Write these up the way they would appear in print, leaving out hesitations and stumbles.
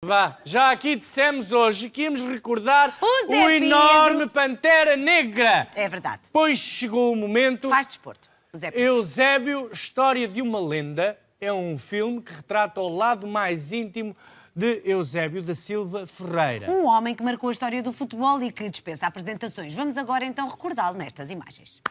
Vá, já aqui dissemos hoje que íamos recordar O o Zé enorme Pedro. Pantera Negra. É verdade. Pois chegou o momento. Faz desporto. O Zé Pedro. Eusébio, História de uma Lenda, é um filme que retrata o lado mais íntimo de Eusébio da Silva Ferreira. Um homem que marcou a história do futebol e que dispensa apresentações. Vamos agora então recordá-lo nestas imagens.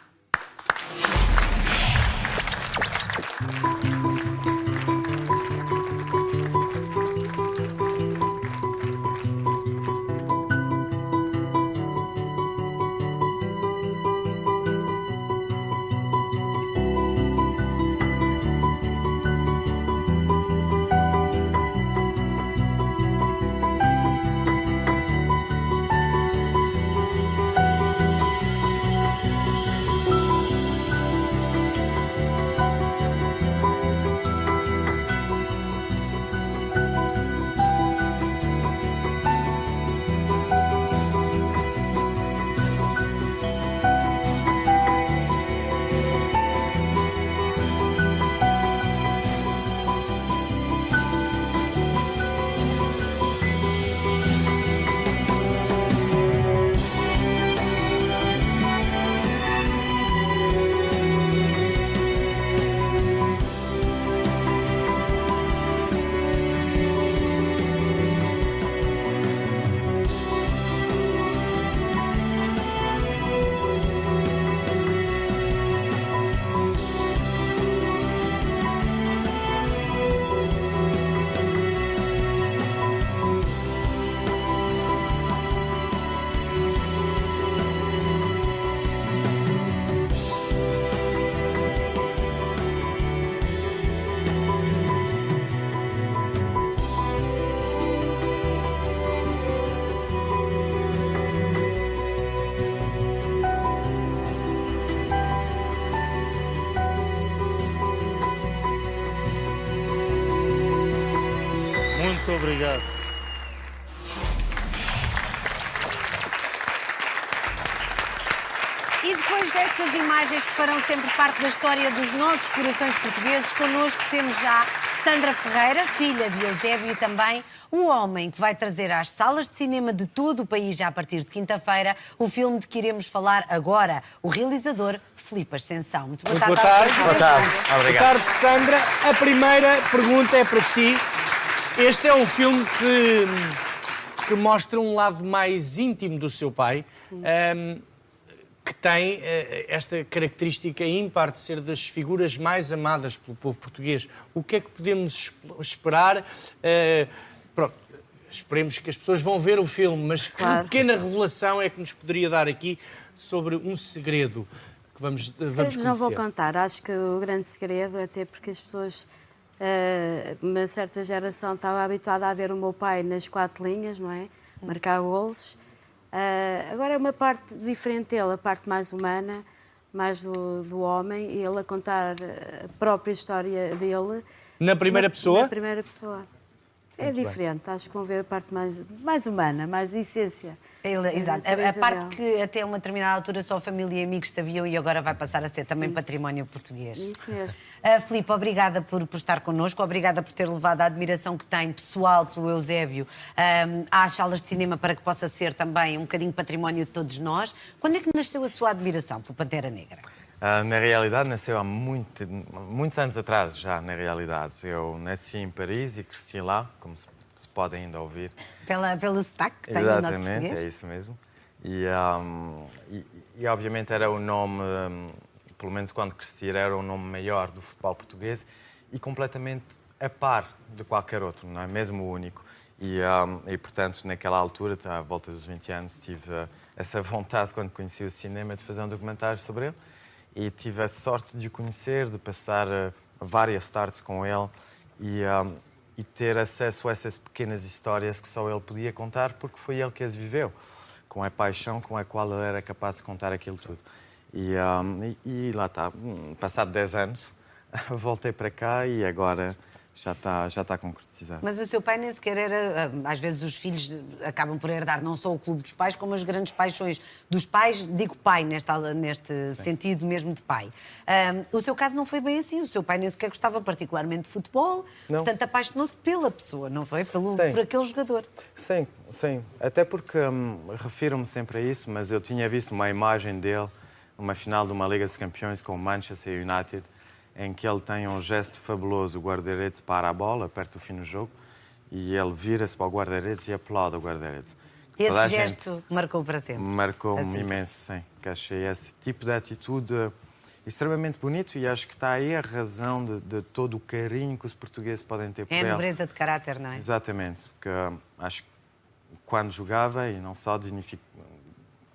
Muito obrigado. E depois destas imagens que farão sempre parte da história dos nossos corações portugueses, connosco temos já Sandra Ferreira, filha de Eusébio, e também o homem que vai trazer às salas de cinema de todo o país, já a partir de quinta-feira, o filme de que iremos falar agora, o realizador Filipe Ascensão. Muito boa tarde. Boa tarde. Obrigado. Boa tarde, Sandra. A primeira pergunta é para si. Este é um filme que mostra um lado mais íntimo do seu pai, que tem esta característica ímpar de ser das figuras mais amadas pelo povo português. O que é que podemos esperar? Pronto, esperemos que as pessoas vão ver o filme, mas que pequena revelação é que nos poderia dar aqui sobre um segredo que vamos conhecer? Não vou contar. Acho que o grande segredo, até porque as pessoas, uma certa geração, estava habituada a ver o meu pai nas 4 linhas, não é? Marcar golos. Agora é uma parte diferente dele, a parte mais humana, mais do homem, e ele a contar a própria história dele. Na primeira pessoa? Na primeira pessoa. É diferente, acho que vão ver a parte mais humana, mais essência. Exato. da A natureza parte dela. que até uma determinada altura só a família e amigos sabiam e agora vai passar a ser também património português. Isso mesmo. Filipe, obrigada por estar connosco, obrigada por ter levado a admiração que tem pessoal pelo Eusébio às salas de cinema para que possa ser também um bocadinho património de todos nós. Quando é que nasceu a sua admiração pelo Pantera Negra? Na realidade, nasceu há muitos anos atrás, já, na realidade. Eu nasci em Paris e cresci lá, como se pode ainda ouvir. Pelo sotaque que tem no nosso Exatamente, português? é isso mesmo. E obviamente era o nome, pelo menos quando cresci, era o nome maior do futebol português e completamente a par de qualquer outro, não é? Mesmo o único. E portanto, naquela altura, à volta dos 20 anos, tive essa vontade, quando conheci o cinema, de fazer um documentário sobre ele. E tive a sorte de o conhecer, de passar várias tardes com ele e ter acesso a essas pequenas histórias que só ele podia contar, porque foi ele que as viveu, com a paixão com a qual ele era capaz de contar aquilo tudo. E lá está, passado 10 anos, voltei para cá e agora já está concretizado. Mas o seu pai nem sequer era... Às vezes os filhos acabam por herdar não só o clube dos pais, como as grandes paixões dos pais. Digo pai neste sentido mesmo de pai. O seu caso não foi bem assim. O seu pai nem sequer gostava particularmente de futebol. Não. Portanto, apaixonou-se pela pessoa, não foi? Por aquele jogador. Sim, sim. Até porque refiro-me sempre a isso, mas eu tinha visto uma imagem dele numa final de uma Liga dos Campeões com o Manchester United, em que ele tem um gesto fabuloso, o guarda-redes para a bola, perto do fim do jogo, e ele vira-se para o guarda-redes e aplaude o guarda-redes. Esse gesto marcou para sempre. Marcou-me Assim. imenso, sim. Que achei esse tipo de atitude extremamente bonito e acho que está aí a razão de todo o carinho que os portugueses podem ter por É ele. a nobreza de caráter, não é? Exatamente, porque acho que quando jogava e não só dignificou,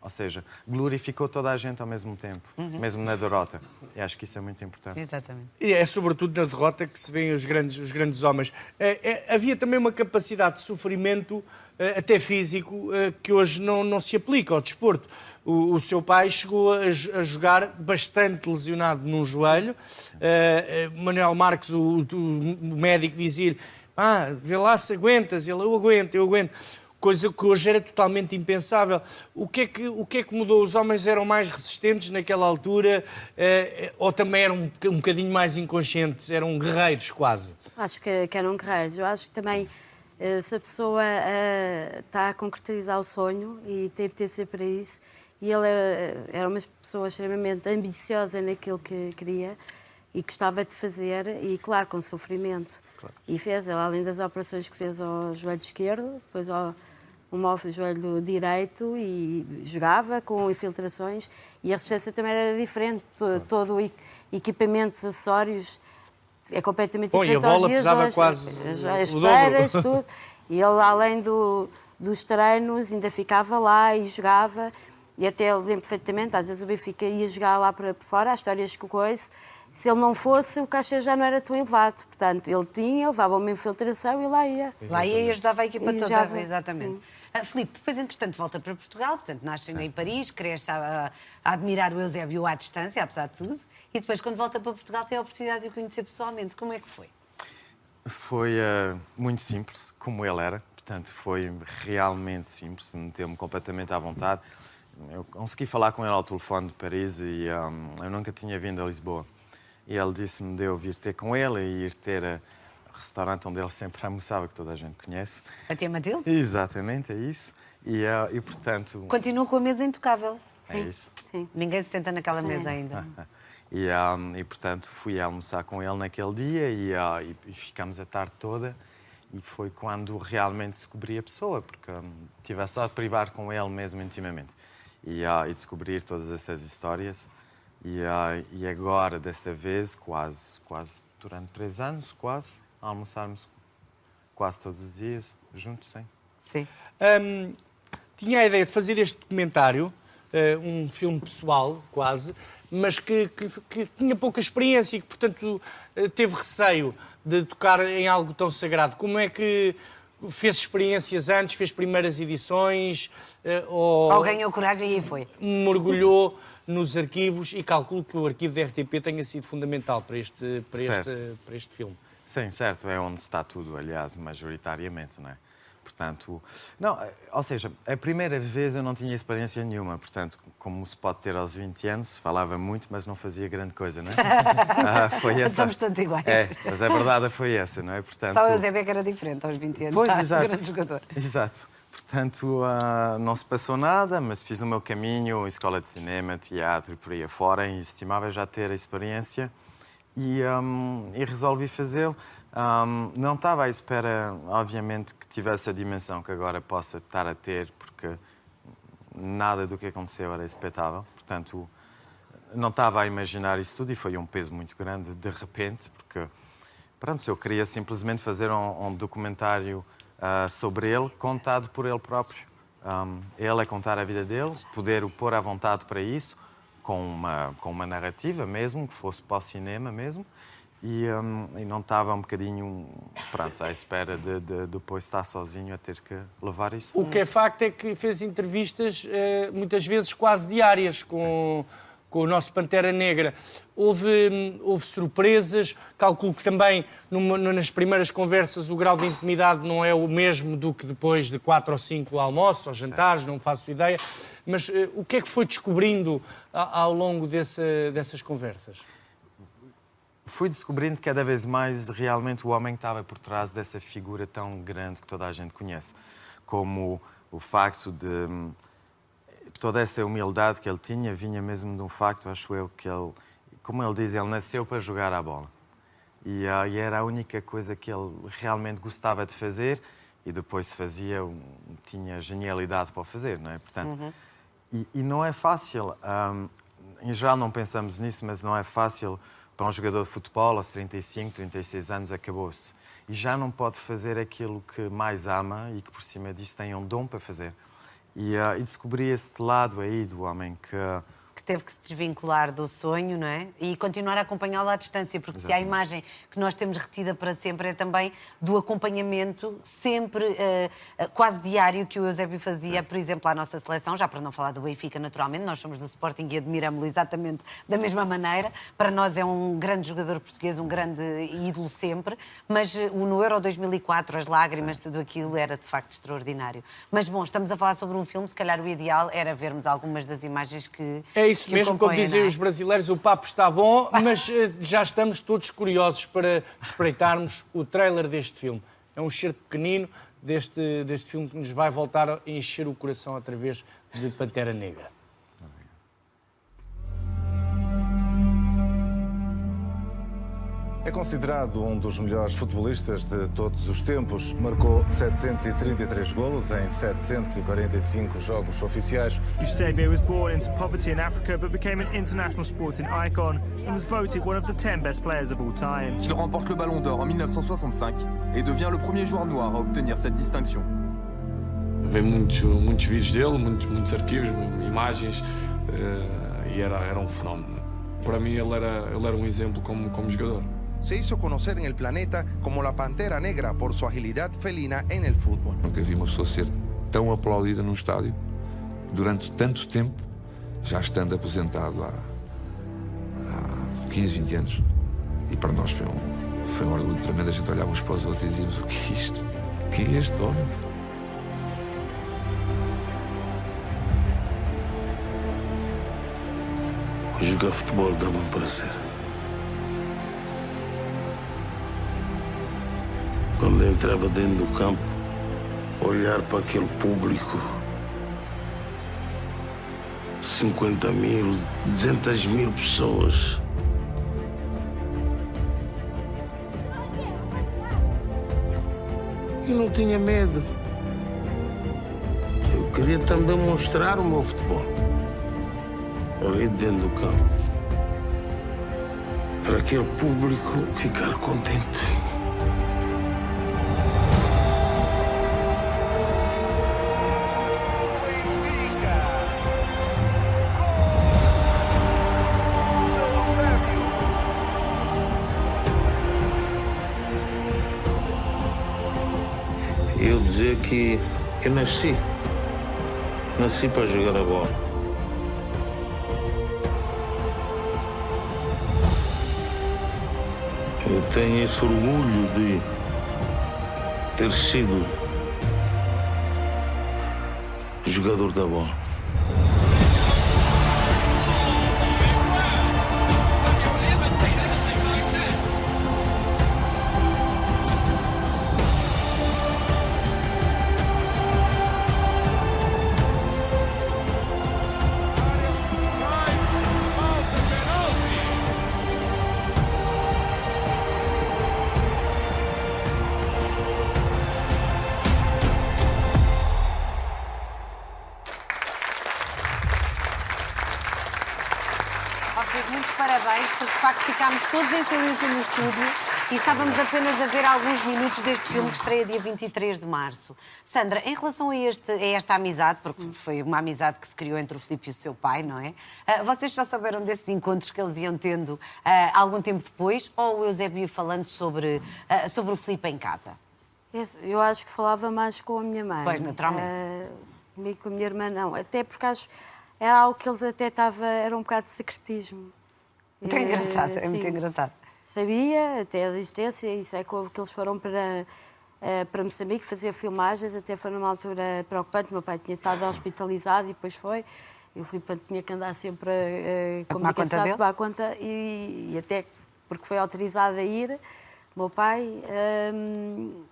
ou seja, glorificou toda a gente ao mesmo tempo, mesmo na derrota. E acho que isso é muito importante. Exatamente. E é sobretudo na derrota que se vêem os grandes homens. Havia também uma capacidade de sofrimento, até físico, que hoje não se aplica ao desporto. O seu pai chegou a jogar bastante lesionado num joelho. Manuel Marques, o médico, dizia-lhe: vê lá se aguentas. Ele: eu aguento. Coisa que hoje era totalmente impensável. O que é que mudou? Os homens eram mais resistentes naquela altura ou também eram um bocadinho mais inconscientes? Eram guerreiros quase? Acho que eram guerreiros. Eu acho que também, se a pessoa está a concretizar o sonho e tem potência para isso, e ele era uma pessoa extremamente ambiciosa naquilo que queria e que gostava de fazer, e claro, com sofrimento. Claro. E fez, além das operações que fez ao joelho esquerdo, depois ao joelho direito, e jogava com infiltrações, e a resistência também era diferente. Todo o equipamento, acessórios, é completamente diferente. E a bola pesava hoje, quase as o esteiras, dobro. tudo. E ele, além dos treinos, ainda ficava lá e jogava. E até eu lembro perfeitamente, às vezes o Benfica ia jogar lá para fora, as histórias que eu conheço, se ele não fosse, o cachê já não era tão elevado. Portanto, ele levava uma infiltração e lá ia. Lá ia e ajudava a equipa toda. Já, Exatamente. Filipe, depois, entretanto, volta para Portugal, portanto, nasce em Paris, cresce a admirar o Eusébio à distância, apesar de tudo, e depois, quando volta para Portugal, tem a oportunidade de o conhecer pessoalmente. Como é que foi? Foi muito simples, como ele era. Portanto, foi realmente simples, meteu-me completamente à vontade. Eu consegui falar com ele ao telefone de Paris e eu nunca tinha vindo a Lisboa. E ele disse-me de eu vir ter com ele e ir ter o restaurante onde ele sempre almoçava, que toda a gente conhece. A tia Matilde? Exatamente, é isso. E portanto... Continua com a mesa intocável. É isso. Sim. Ninguém se senta naquela mesa ainda. E portanto, fui almoçar com ele naquele dia e ficámos a tarde toda. E foi quando realmente descobri a pessoa, porque tive a sorte de privar com ele mesmo intimamente. E descobrir todas essas histórias. E agora, desta vez, quase durante 3 anos, almoçarmos quase todos os dias, juntos, sim. Sim. Tinha a ideia de fazer este documentário, um filme pessoal, quase, mas que tinha pouca experiência e que, portanto, teve receio de tocar em algo tão sagrado. Como é que fez experiências antes, fez primeiras edições? Ou ganhou coragem e aí foi? Mergulhou nos arquivos e calculo que o arquivo da RTP tenha sido fundamental para este filme. Sim, certo. É onde está tudo, aliás, majoritariamente, não é? Portanto, não, ou seja, a primeira vez eu não tinha experiência nenhuma, portanto, como se pode ter aos 20 anos, falava muito, mas não fazia grande coisa, não é? Foi essa. Somos todos iguais. Mas a verdade foi essa, não é? Portanto, só o Eusébio que era diferente aos 20 anos. Pois, exato. Um grande jogador. Exato. Portanto, não se passou nada, mas fiz o meu caminho, escola de cinema, teatro e por aí afora, e estimava já ter a experiência e resolvi fazê-lo. Não estava à espera, obviamente, que tivesse a dimensão que agora possa estar a ter, porque nada do que aconteceu era expectável. Portanto, não estava a imaginar isso tudo e foi um peso muito grande de repente, porque pronto, eu queria simplesmente fazer um documentário sobre ele, contado por ele próprio. Ele a contar a vida dele, poder o pôr à vontade para isso, com uma narrativa mesmo, que fosse para o cinema mesmo. E não estava um bocadinho, pronto, à espera de depois estar sozinho a ter que levar isso. O que é facto é que fez entrevistas muitas vezes quase diárias com com o nosso Pantera Negra. Houve surpresas, calculo que também nas primeiras conversas o grau de intimidade não é o mesmo do que depois de 4 ou 5 almoços ou jantares, não faço ideia. Mas o que é que foi descobrindo ao longo dessas conversas? Fui descobrindo cada vez mais realmente o homem que estava por trás dessa figura tão grande que toda a gente conhece. Como o facto de toda essa humildade que ele tinha vinha mesmo de um facto, acho eu, que ele, como ele diz, ele nasceu para jogar a bola. E era a única coisa que ele realmente gostava de fazer e depois fazia, tinha genialidade para o fazer, não é? Portanto, e não é fácil, em geral não pensamos nisso, mas não é fácil para um jogador de futebol aos 35, 36 anos acabou-se. E já não pode fazer aquilo que mais ama e que por cima disso tem um dom para fazer. E descobri esse lado aí do homem Que teve que se desvincular do sonho, não é? E continuar a acompanhá-lo à distância, porque se há a imagem que nós temos retida para sempre é também do acompanhamento sempre, quase diário, que o Eusébio fazia, por exemplo, à nossa seleção, já para não falar do Benfica, naturalmente, nós somos do Sporting e admiramos-lo exatamente da mesma maneira. Para nós é um grande jogador português, um grande ídolo sempre, mas no Euro 2004, as lágrimas, tudo aquilo era de facto extraordinário. Mas bom, estamos a falar sobre um filme, se calhar o ideal era vermos algumas das imagens que... É isso mesmo, como dizem os brasileiros, o papo está bom, mas já estamos todos curiosos para espreitarmos o trailer deste filme. É um excerto pequenino deste filme que nos vai voltar a encher o coração através de Pantera Negra. É considerado um dos melhores futebolistas de todos os tempos. Marcou 733 golos em 745 jogos oficiais. Eusebio was born into poverty in Africa but became an international sporting icon and was voted one of the 10 best players of all time. Il remporte le Ballon d'Or en 1965 et devient le premier joueur noir a obtenir cette distinction. Vem muitos vídeos dele, muitos arquivos, imagens, e era um fenómeno. Para mim ele era um exemplo como jogador. Se hizo conocer en el planeta como la Pantera Negra por su agilidad felina en el fútbol. Nunca vi uma pessoa ser tão aplaudida num estádio durante tanto tempo, já estando aposentado há 15, 20 anos. E para nós foi um orgulho tremendo. A gente olhava uns para os outros e dizíamos: o que é isto? Quem é este homem? Jogar futebol dava um prazer. Quando eu entrava dentro do campo, olhar para aquele público, 50 mil, 200 mil pessoas. Eu não tinha medo. Eu queria também mostrar o meu futebol. Ali dentro do campo. Para aquele público ficar contente. Eu dizer que eu nasci para jogar a bola. Eu tenho esse orgulho de ter sido jogador da bola. Muitos parabéns, porque de facto ficámos todos em silêncio no estúdio e estávamos apenas a ver alguns minutos deste filme que estreia dia 23 de março. Sandra, em relação a esta amizade, porque foi uma amizade que se criou entre o Filipe e o seu pai, não é? Vocês só souberam desses encontros que eles iam tendo algum tempo depois, ou o Eusébio falando sobre o Filipe em casa? Eu acho que falava mais com a minha mãe. Pois, naturalmente. Comigo, com a minha irmã, não. Até porque acho era algo que ele até estava, era um bocado de secretismo. Muito engraçado, é muito engraçado. Sabia até a existência, isso é que eles foram para Moçambique fazer filmagens, até foi numa altura preocupante, meu pai tinha estado hospitalizado e depois foi, e o Filipe tinha que andar sempre a tomar conta dele? tomar conta, e até porque foi autorizado a ir, meu pai,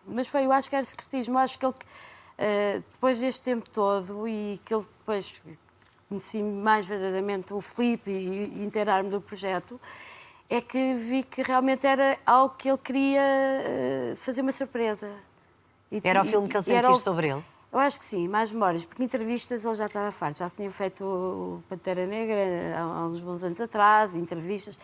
mas eu acho que era secretismo, eu acho que ele, depois deste tempo todo, e que ele depois conheci mais verdadeiramente o Filipe e inteirar-me do projeto, é que vi que realmente era algo que ele queria fazer uma surpresa. Era o filme que ele sempre quis sobre ele? Eu acho que sim, mais memórias, porque entrevistas ele já estava farto, já se tinha feito o Pantera Negra há uns bons anos atrás, entrevistas,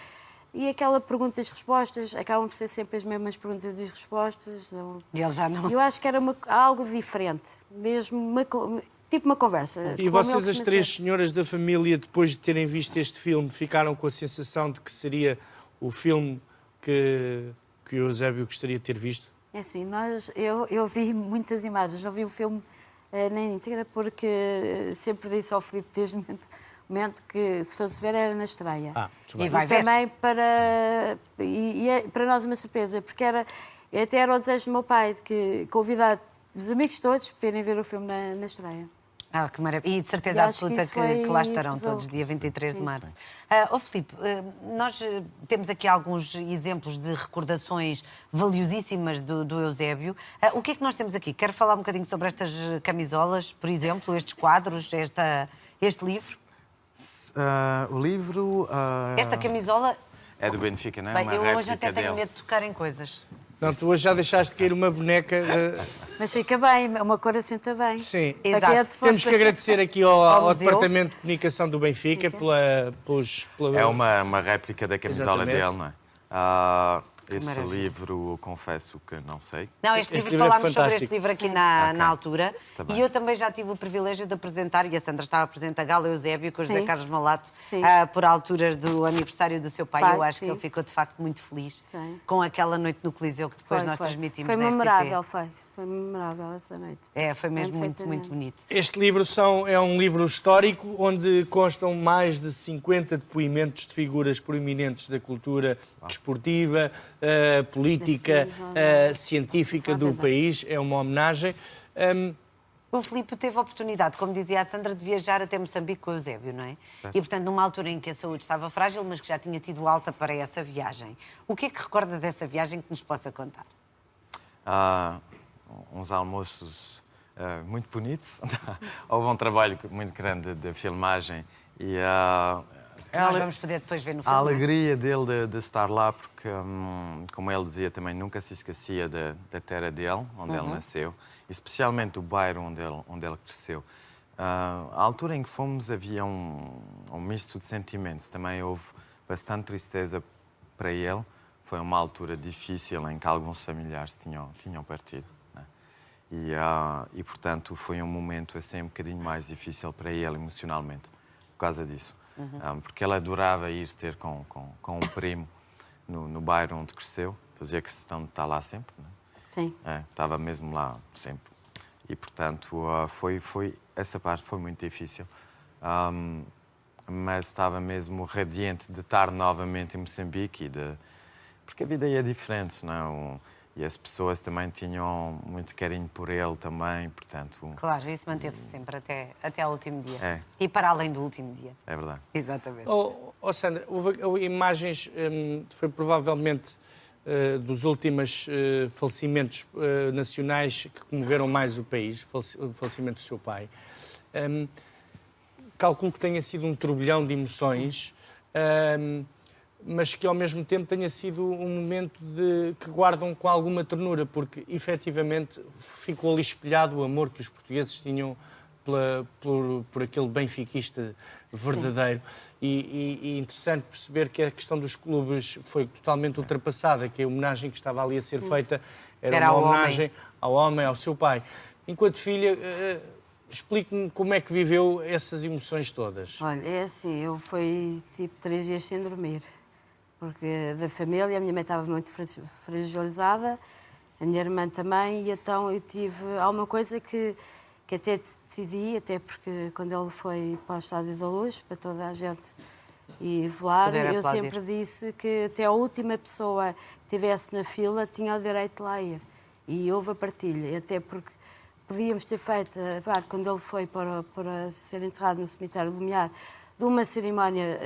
e aquela perguntas-respostas, acabam por ser sempre as mesmas perguntas e respostas. E ele já não. Eu acho que era algo diferente, mesmo tipo uma conversa. E vocês, as três senhoras da família, depois de terem visto este filme, ficaram com a sensação de que seria o filme que o Eusébio gostaria de ter visto? É assim, eu vi muitas imagens, não vi o filme na íntegra, porque sempre disse ao Filipe desde o momento que, se fosse ver, era na estreia. E vai ver. Também para nós uma surpresa, porque até era o desejo do meu pai de que convidar os amigos todos para irem ver o filme na estreia. Que maravilha. E de certeza absoluta que lá estarão todos, dia 23 de março. Filipe, nós temos aqui alguns exemplos de recordações valiosíssimas do Eusébio. O que é que nós temos aqui? Quero falar um bocadinho sobre estas camisolas, por exemplo, estes quadros, este livro? O livro... Esta camisola... É do Benfica, não é? Bem, eu hoje até tenho medo de tocar em coisas. Não, tu hoje já deixaste cair uma boneca... Mas fica bem, uma cor assenta bem. Sim, exato. Temos que agradecer aqui ao Departamento de Comunicação do Benfica pela... É uma réplica da camisola dele, não é? Esse maravilha. livro, confesso que não sei. Não, este livro falámos sobre este livro aqui na altura. E eu também já tive o privilégio de apresentar, e a Sandra estava presente, a Gala Eusébio com o José Carlos Malato, por alturas do aniversário do seu pai. Eu acho que ele ficou, de facto, muito feliz com aquela noite no Coliseu que depois nós transmitimos foi na memorável, RTP. Foi memorável essa noite. Foi mesmo muito, muito bonito. Este livro é um livro histórico onde constam mais de 50 depoimentos de figuras proeminentes da cultura desportiva, política, científica do país. É uma homenagem. O Filipe teve a oportunidade, como dizia a Sandra, de viajar até Moçambique com o Eusébio, não é? Certo. E, portanto, numa altura em que a saúde estava frágil, mas que já tinha tido alta para essa viagem. O que é que recorda dessa viagem que nos possa contar? Uns almoços muito bonitos. Houve um trabalho muito grande de filmagem e nós vamos poder depois ver no filme. A alegria dele de estar lá, porque, como ele dizia também, nunca se esquecia da terra dele, onde ele nasceu, especialmente do bairro onde ele cresceu. A altura em que fomos havia um misto de sentimentos. Também houve bastante tristeza para ele. Foi uma altura difícil em que alguns familiares tinham partido. E, portanto, foi um momento assim um bocadinho mais difícil para ele emocionalmente, por causa disso. Porque ele adorava ir ter com um primo no bairro onde cresceu, fazia questão de estar lá sempre. Não é? Sim. Estava mesmo lá sempre. E, portanto, essa parte foi muito difícil. Mas estava mesmo radiante de estar novamente em Moçambique, porque a vida é diferente, não é? E as pessoas também tinham muito carinho por ele também, portanto... Claro, isso manteve-se sempre até ao último dia. E para além do último dia. É verdade. Exatamente. Sandra, houve imagens, foi provavelmente dos últimos falecimentos nacionais que comoveram mais o país, o falecimento do seu pai. Calculo que tenha sido um turbilhão de emoções, mas que ao mesmo tempo tenha sido um momento que guardam com alguma ternura, porque efetivamente ficou ali espelhado o amor que os portugueses tinham por aquele benfiquista verdadeiro. E interessante perceber que a questão dos clubes foi totalmente ultrapassada, que a homenagem que estava ali a ser feita era uma homenagem ao homem, ao seu pai. Enquanto filha, explique-me como é que viveu essas emoções todas. Olha, é assim, eu fui tipo 3 dias sem dormir. Porque da família, a minha mãe estava muito fragilizada, a minha irmã também, e então eu tive alguma coisa que que até decidi, até porque quando ele foi para o Estádio da Luz, para toda a gente ir velar, eu sempre disse que até a última pessoa que estivesse na fila tinha o direito de lá ir. E houve a partilha, até porque podíamos ter feito, quando ele foi para ser enterrado no cemitério do Lumiar, de uma cerimónia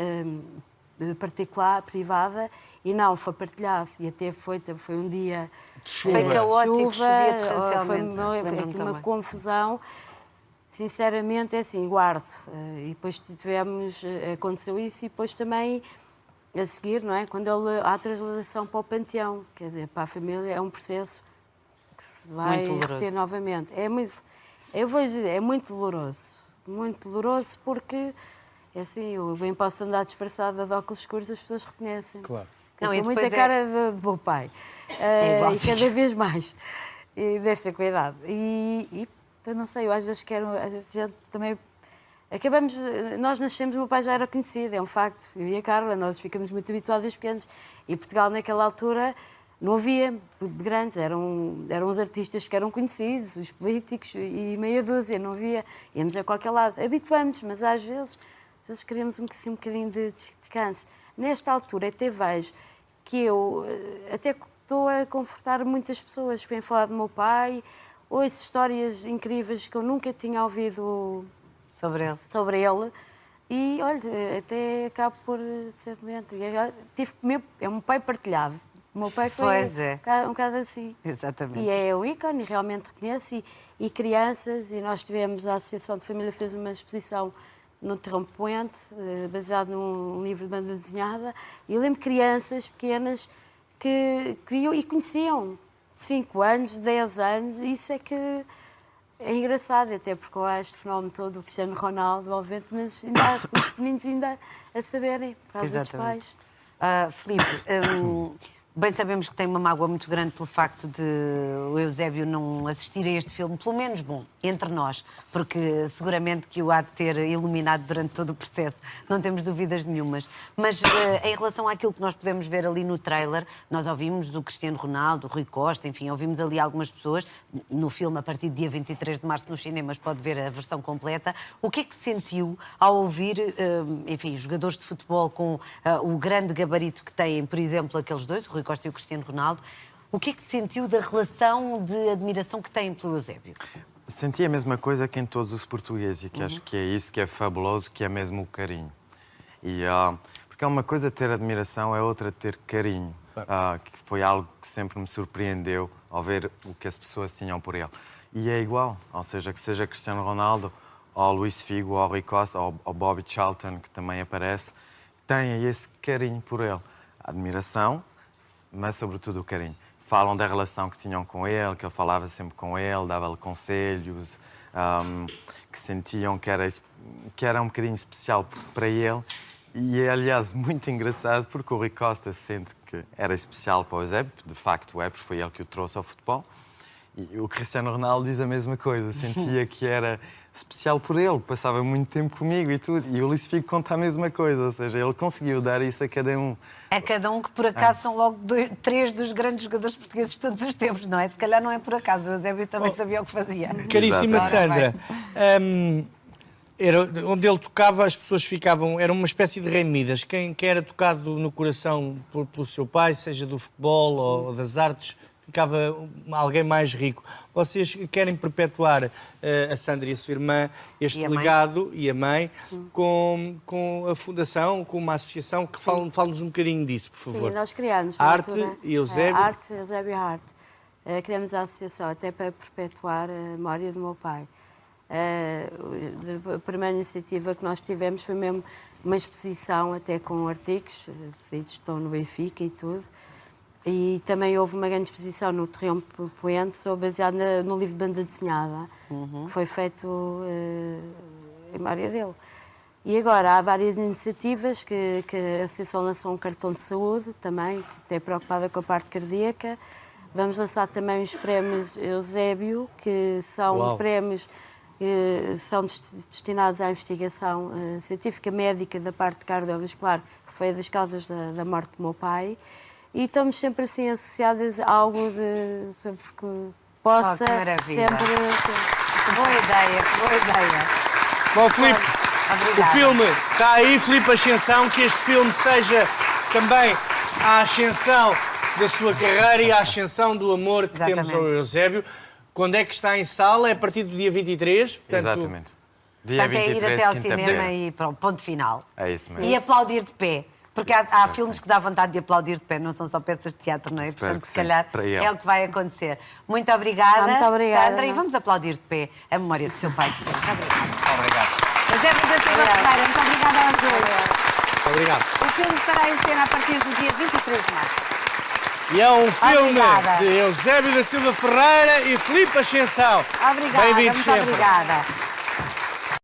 particular, privada, e não, foi partilhado. E até foi um dia de chuva. Foi caótico, chovia torrencialmente. Foi uma confusão. Sinceramente, é assim, guardo. E depois aconteceu isso, e depois também, a seguir, não é? Quando há a transladação para o Panteão, quer dizer, para a família, é um processo que se vai ter novamente. Eu vou dizer, é muito doloroso porque, é assim, eu bem posso andar disfarçada de óculos escuros, as pessoas reconhecem. Claro. Eu sou muito a cara do meu pai, e cada vez mais, e deve ser cuidado. E eu não sei, eu às vezes quero, a gente também, nós nascemos, o meu pai já era conhecido, é um facto, eu e a Carla, nós ficamos muito habituados desde pequenos, e Portugal naquela altura não havia grandes, eram os artistas que eram conhecidos, os políticos, e meia dúzia, não havia, íamos a qualquer lado, habituamos, mas às vezes queríamos um bocadinho de descanso. Nesta altura até vejo que eu até estou a confortar muitas pessoas que vêm falar do meu pai, ouço histórias incríveis que eu nunca tinha ouvido sobre ele. E, olha, até acabo por ser doente. É um pai partilhado. O meu pai foi um bocado assim. Exatamente. E é um ícone, realmente reconheço. E crianças, e nós tivemos, a Associação de Família fez uma exposição no Terrão Poente, baseado num livro de banda desenhada, e eu lembro de crianças pequenas que viam e conheciam 5 anos, 10 anos, e isso é que é engraçado, até porque eu acho este fenómeno todo do Cristiano Ronaldo, obviamente, mas ainda há os meninos ainda a saberem, por causa dos pais. Filipe, bem sabemos que tem uma mágoa muito grande pelo facto de o Eusébio não assistir a este filme, pelo menos, bom, entre nós, porque seguramente que o há de ter iluminado durante todo o processo, não temos dúvidas nenhumas. Mas em relação àquilo que nós podemos ver ali no trailer, nós ouvimos o Cristiano Ronaldo, o Rui Costa, enfim, ouvimos ali algumas pessoas. No filme, a partir do dia 23 de março nos cinemas, pode ver a versão completa. O que é que sentiu ao ouvir, enfim, jogadores de futebol com o grande gabarito que têm, por exemplo, aqueles dois, o Rui Costa e o Cristiano Ronaldo, o que é que sentiu da relação de admiração que têm pelo Eusébio? Senti a mesma coisa que em todos os portugueses, e que acho que é isso que é fabuloso, que é mesmo o carinho. E, porque é uma coisa ter admiração, é outra ter carinho, que foi algo que sempre me surpreendeu ao ver o que as pessoas tinham por ele. E é igual, ou seja, que seja Cristiano Ronaldo, ou Luís Figo, ou Rui Costa, ou Bobby Charlton, que também aparece, têm esse carinho por ele. A admiração, mas sobretudo o carinho. Falam da relação que tinham com ele, que ele falava sempre com ele, dava-lhe conselhos, que sentiam que era um bocadinho especial para ele. E é, aliás, muito engraçado, porque o Rui Costa sente que era especial para o Eusébio, de facto é, porque foi ele que o trouxe ao futebol. E o Cristiano Ronaldo diz a mesma coisa, sentia que era especial por ele, passava muito tempo comigo e tudo. E o Luís Figo conta a mesma coisa, ou seja, ele conseguiu dar isso a cada um. A cada um, que por acaso são logo 3 dos grandes jogadores portugueses de todos os tempos, não é? Se calhar não é por acaso, o Eusébio também sabia o que fazia. Caríssima Sandra, onde ele tocava, as pessoas ficavam, era uma espécie de Rei Midas. Quem era tocado no coração pelo seu pai, seja do futebol ou das artes, ficava alguém mais rico. Vocês querem perpetuar, a Sandra e a sua irmã, este legado, e a mãe, com a fundação, com uma associação, que fale-nos um bocadinho disso, por favor. Sim, nós criamos. Arte e Eusébio. Arte, Eusébio e Arte. Criamos a associação até para perpetuar a memória do meu pai. A primeira iniciativa que nós tivemos foi mesmo uma exposição, até com artigos, que estão no Benfica e tudo. E também houve uma grande exposição no Terrão Poente, baseado no livro de banda desenhada, que foi feito em memória dele. E agora há várias iniciativas que a Associação lançou um cartão de saúde também, que é preocupada com a parte cardíaca. Vamos lançar também os prémios Eusébio, que são prémios que são destinados à investigação científica médica da parte cardiovascular, que foi das causas da morte do meu pai. E estamos sempre assim associadas a algo de sempre que possa sempre boa boa ideia. Bom, Filipe, Obrigada. o filme está aí, Filipe Ascensão, que este filme seja também a ascensão da sua carreira e a ascensão do amor que temos ao Eusébio. Quando é que está em sala? É a partir do dia 23. Portanto, Exatamente. Dia Portanto, é ir 23, até ao quinta-feira. cinema e pronto, ponto final. É isso mesmo. E aplaudir de pé. Porque há filmes que dá vontade de aplaudir de pé, não são só peças de teatro, não é? Espero Portanto, que se sim. calhar Para ele. é o que vai acontecer. Muito obrigada, Muito obrigada, Sandra, e nós. vamos aplaudir de pé a memória do seu pai de sempre. Obrigada. Obrigado. Eusébio da Silva Ferreira, muito obrigada aos dois. Muito obrigado. O filme estará em cena a partir do dia 23 de março. E é um filme Obrigada. de Eusébio da Silva Ferreira e Filipe Ascensão. Obrigada, Bem-vindos muito sempre. obrigada.